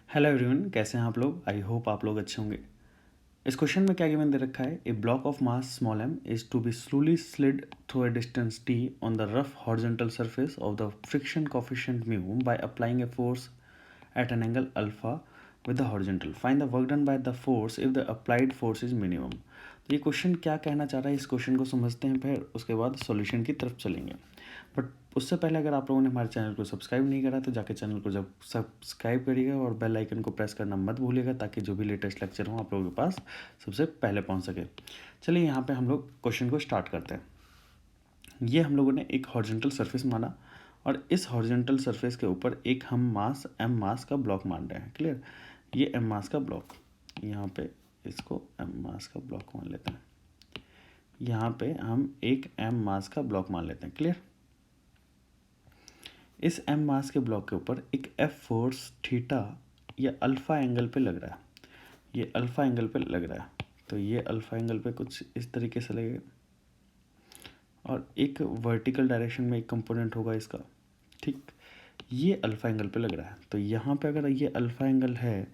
Hello everyone, कैसे हैं आप लोग। आई होप आप लोग अच्छे होंगे। इस क्वेश्चन में क्या गिवन दे रखा है, a block of mass small m is to be slowly slid through a distance t on the rough horizontal surface of the friction coefficient mu by applying a force at an angle alpha with the horizontal. Find the work done by the force if the applied force is minimum. तो ये question क्या कहना चाह रहा है, इस question को समझते हैं, फिर उसके बाद सॉल्यूशन की तरफ चलेंगे। बट उससे पहले अगर आप लोगों ने हमारे चैनल को सब्सक्राइब नहीं करा तो जाके चैनल को जब सब्सक्राइब करिएगा और बेल आइकन को प्रेस करना मत भूलिएगा, ताकि जो भी लेटेस्ट लेक्चर हो आप लोगों के पास सबसे पहले पहुंच सके। चलिए यहाँ पे हम लोग क्वेश्चन को स्टार्ट करते हैं। ये हम लोगों ने एक हॉरिजॉन्टल सरफेस माना और इस हॉरिजॉन्टल सरफेस के ऊपर एक हम मास m मास का ब्लॉक मान रहे हैं। क्लियर। ये m मास का ब्लॉक, यहाँ पे इसको m मास का ब्लॉक मान लेते हैं। यहाँ पे हम एक m मास का ब्लॉक मान लेते हैं। क्लियर। इस m मास के ब्लॉक के ऊपर एक F फोर्स थीटा या अल्फा एंगल पे लग रहा है। ये अल्फा एंगल पे लग रहा है, तो ये अल्फा एंगल पे कुछ इस तरीके से लगेगा और एक वर्टिकल डायरेक्शन में एक कंपोनेंट होगा इसका। ठीक, ये अल्फा एंगल पे लग रहा है। तो यहाँ पे अगर ये अल्फा एंगल है,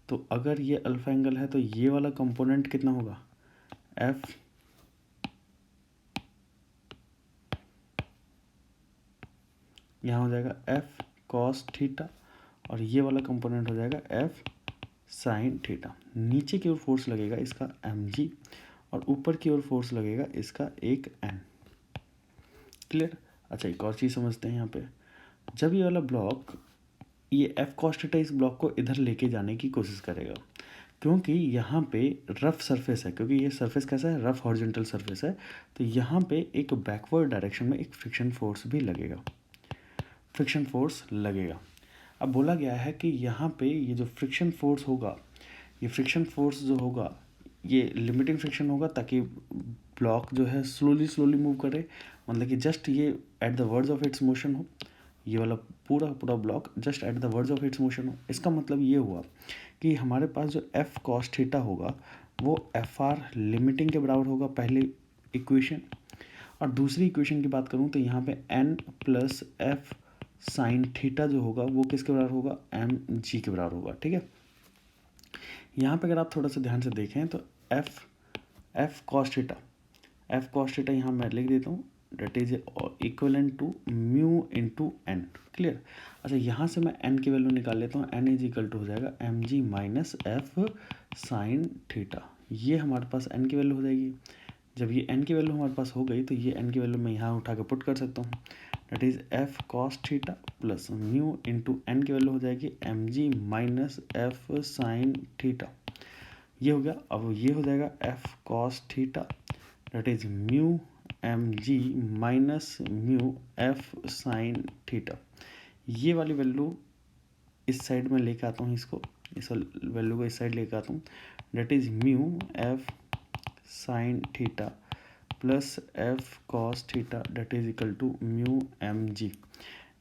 तो अगर ये अल्फा एंगल है तो ये वाला कंपोनेंट कितना होगा, एफ यहाँ हो जाएगा एफ कॉस थीटा और ये वाला कंपोनेंट हो जाएगा एफ साइन थीटा। नीचे की ओर फोर्स लगेगा इसका एम जी और ऊपर की ओर फोर्स लगेगा इसका एक एन। क्लियर। अच्छा, एक और चीज़ समझते हैं। यहाँ पे जब ये वाला ब्लॉक, ये एफ कॉस थीटा इस ब्लॉक को इधर लेके जाने की कोशिश करेगा, क्योंकि यहाँ पे रफ सरफेस है, क्योंकि ये सरफेस कैसा है, रफ हॉरिजॉन्टल सरफेस है, तो यहाँ पे एक बैकवर्ड डायरेक्शन में एक फ्रिक्शन फोर्स भी लगेगा, फ्रिक्शन फोर्स लगेगा। अब बोला गया है कि यहाँ पे ये जो फ्रिक्शन फोर्स होगा, ये फ्रिक्शन फोर्स जो होगा ये लिमिटिंग फ्रिक्शन होगा, ताकि ब्लॉक जो है स्लोली मूव करे, मतलब कि जस्ट ये at the words of its motion हो, ये वाला पूरा block just at the words of its motion हो। इसका मतलब ये हुआ कि हमारे पास जो एफ कॉस थीटा होगा वो एफ आर लिमिटिंग के बराबर होगा, पहली इक्वेशन। और दूसरी इक्वेशन की बात करूँ तो यहाँ पे N plus F sine theta जो होगा वो किसके बराबर होगा, एम जी के बराबर होगा। ठीक है। यहाँ पे अगर आप थोड़ा सा ध्यान से देखें तो एफ कॉस थीटा यहाँ मैं लिख देता हूँ, that is equivalent to mu into N. Clear. अच्छा, यहाँ से मैं एन की वैल्यू निकाल लेता हूँ। एन इज इक्वल टू हो जाएगा M G minus F sine theta. ये हमारे पास एन की वैल्यू हो जाएगी। जब ये एन की वैल्यू हमारे पास हो गई तो ये एन की वैल्यू मैं यहाँ उठा के पुट कर सकता हूँ। That is F cos theta plus mu into N की वैल्यू हो जाएगी M G minus F sine theta. ये हो गया। अब ये हो जाएगा F cos theta that is mu M G minus mu F sine theta. ये वाली वैल्यू इस साइड में लेके आता हूँ, इसको, इस वैल्यू को इस साइड लेके आता हूँ, that is mu F sine theta plus F cos theta that is equal to mu M G.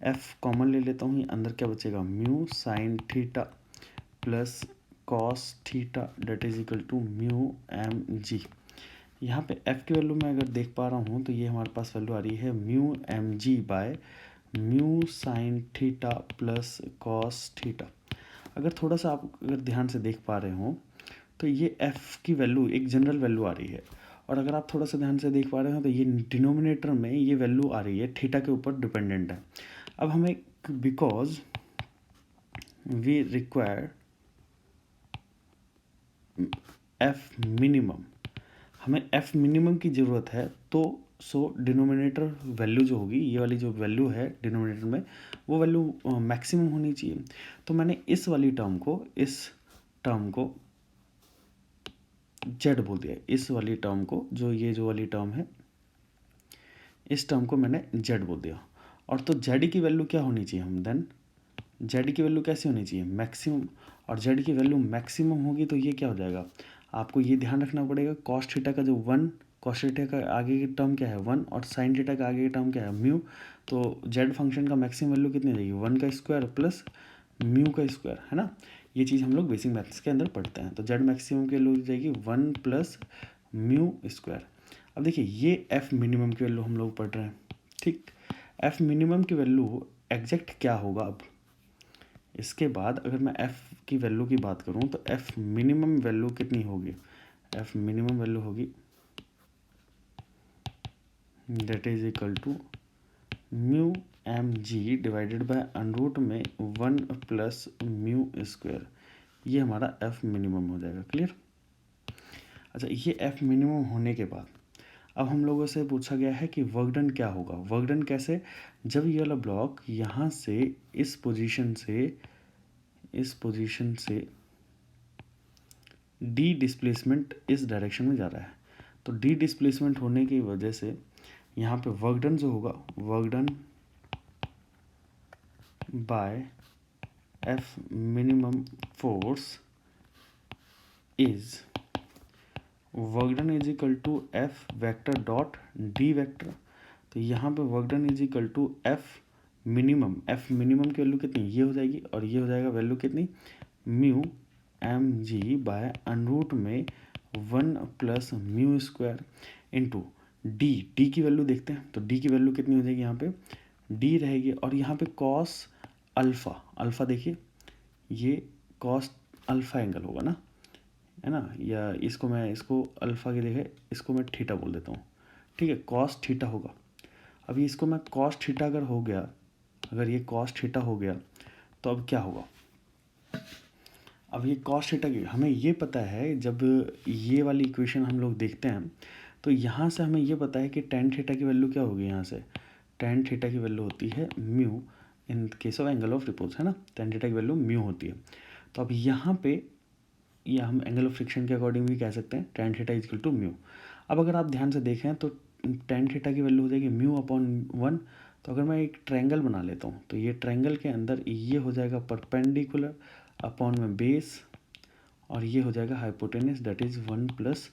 F common ले लेता हूँ, अंदर क्या बचेगा, mu sine theta plus cos theta that is equal to mu M G. यहाँ पे f की value मैं अगर देख पा रहा हूँ तो ये हमारे पास वैल्यू आ रही है mu M G by mu sine theta plus cos theta. अगर थोड़ा सा आप अगर ध्यान से देख पा रहे हो तो ये f की वैल्यू एक जनरल वैल्यू आ रही है, और अगर आप थोड़ा सा ध्यान से देख पा रहे हो तो ये डिनोमिनेटर में ये वैल्यू आ रही है थीटा के ऊपर डिपेंडेंट है। अब हमें because we require F minimum, हमें एफ मिनिमम की ज़रूरत है, तो सो डिनोमिनेटर वैल्यू जो होगी, ये वाली जो वैल्यू है डिनोमिनेटर में, वो वैल्यू मैक्सिमम होनी चाहिए। तो मैंने इस वाली टर्म को जेड बोल दिया। इस वाली टर्म को, जो ये जो वाली टर्म है, इस टर्म को मैंने जेड बोल दिया। और तो जेड की वैल्यू क्या होनी चाहिए, हम देन जेड की वैल्यू कैसी होनी चाहिए, मैक्सिमम। और जेड की वैल्यू मैक्सिमम होगी तो ये क्या हो जाएगा, आपको ये ध्यान रखना पड़ेगा, कॉस थीटा का जो वन, कॉस थीटा का आगे की टर्म क्या है वन, और साइन थीटा का आगे की टर्म क्या है म्यू। तो जेड फंक्शन का मैक्सिमम वैल्यू कितनी हो जाएगी, वन का स्क्वायर प्लस म्यू का स्क्वायर, है ना। ये चीज़ हम लोग बेसिक मैथ्स के अंदर पढ़ते हैं। तो जेड मैक्सिमम की वैल्यू हो जाएगी वन प्लस म्यू स्क्वायर। अब देखिए ये एफ मिनिमम की वैल्यू हम लोग पढ़ रहे हैं। ठीक, एफ मिनिमम की वैल्यू एग्जैक्ट क्या होगा। अब इसके बाद अगर मैं एफ की वैल्यू की बात करूँ तो एफ मिनिमम वैल्यू कितनी होगी, एफ मिनिमम वैल्यू होगी that is equal to mu M G divided by under root में 1 प्लस म्यू स्क्वायर, ये हमारा एफ मिनिमम हो जाएगा। क्लियर। अच्छा, ये एफ मिनिमम होने के बाद अब हम लोगों से पूछा गया है कि वर्क डन क्या होगा। वर्क डन कैसे, जब ये वाला ब्लॉक यहाँ से इस पोजीशन से डी डिस्प्लेसमेंट इस डायरेक्शन में जा रहा है, तो डी डिस्प्लेसमेंट होने की वजह से यहाँ पे वर्क डन जो होगा, work done by F minimum force is work done is equal to F vector dot D vector. तो यहाँ पे work done is equal to F minimum की वैल्यू कितनी, ये हो जाएगी, और ये हो जाएगा वैल्यू कितनी, mu M G by under root में 1 plus mu square into D की वैल्यू देखते हैं। तो डी की वैल्यू कितनी हो जाएगी, यहाँ पे डी रहेगी, और यहाँ पे कॉस अल्फ़ा देखिए, ये कॉस अल्फ़ा एंगल होगा ना, है ना, या इसको अल्फ़ा की जगह इसको मैं थीटा बोल देता हूँ, ठीक है, कॉस थीटा होगा। अभी इसको मैं कॉस थीटा हो गया, अगर ये कॉस थीटा हो गया तो अब क्या होगा, अब ये कॉस थीटा की हमें ये पता है, जब ये वाली इक्वेशन हम लोग देखते हैं तो यहाँ से हमें ये पता है कि टेन थीटा की वैल्यू क्या होगी, यहाँ से टेन थीटा की वैल्यू होती है mu in case of angle of repose, है ना, टेन थीटा की वैल्यू म्यू होती है। तो अब यहाँ पे या हम एंगल ऑफ फ्रिक्शन के अकॉर्डिंग भी कह सकते हैं tan theta equal to mu. अब अगर आप ध्यान से देखें तो टेन थीटा की वैल्यू हो जाएगी म्यू अपॉन 1। तो अगर मैं एक ट्रायंगल बना लेता हूँ तो ये ट्रायंगल के अंदर ये हो जाएगा परपेंडिकुलर अपॉन में बेस, और ये हो जाएगा hypotenuse that is 1 plus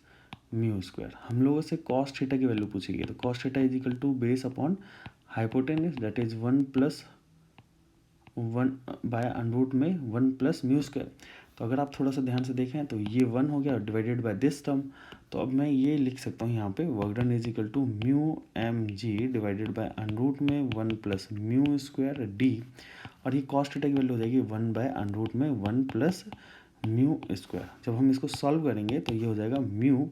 mu square. हम लोगों से कॉस थीटा की वैल्यू पूछी गई, तो cos theta is equal to base upon hypotenuse that is 1 plus 1 by under root में 1 प्लस म्यू स्क्वायर। तो अगर आप थोड़ा सा ध्यान से देखें तो ये 1 हो गया डिवाइडेड बाय दिस टर्म। तो अब मैं ये लिख सकता हूँ यहाँ पे work done is equal to mu M G divided by under root में 1 प्लस म्यू स्क्वायर डी, और ये कॉस थीटा की वैल्यू हो जाएगी 1 बाय अनरूट में 1 प्लस म्यू स्क्वायर। जब हम इसको सॉल्व करेंगे तो ये हो जाएगा mu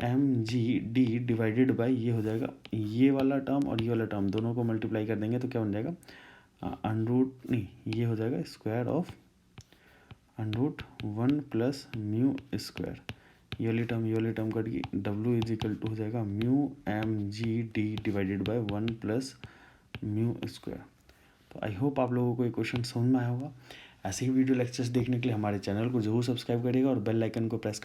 M G D divided by, ये हो जाएगा ये वाला टर्म और ये वाला टर्म दोनों को मल्टीप्लाई कर देंगे तो क्या बन जाएगा, अनरूट नहीं, ये हो जाएगा square of under root 1 plus mu square, ये वाली टर्म कट गई, डब्ल्यू इज इक्वल टू हो जाएगा mu M G D divided by 1 plus mu square. तो आई होप आप लोगों को ये क्वेश्चन समझ में आया होगा। ऐसे ही वीडियो लेक्चर्स देखने के लिए हमारे चैनल को जरूर सब्सक्राइब करिएगा और बेल आइकन को प्रेस कर